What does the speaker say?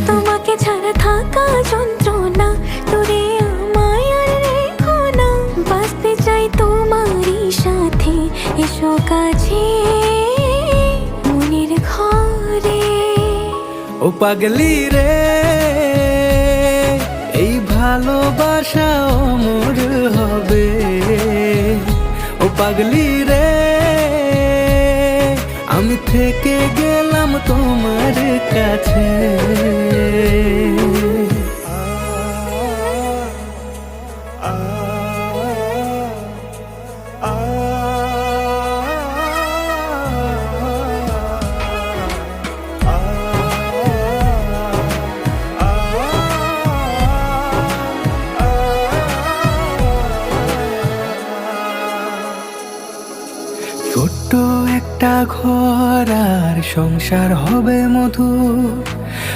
তোমাকে ছাড়া থাকা যন্ত্রণা, দূরে আমায় আর রেখো না। বাঁচতে চাই তোমারই সাথে, এসো কাছে মনের ঘরে। ও পাগলি রে, এই ভালোবাসা অমর হবে। ও পাগলি রে, আমি থেকে গেলাম তোমার কাছে। ছোট্ট একটা ঘর আর সংসার হবে মধুর।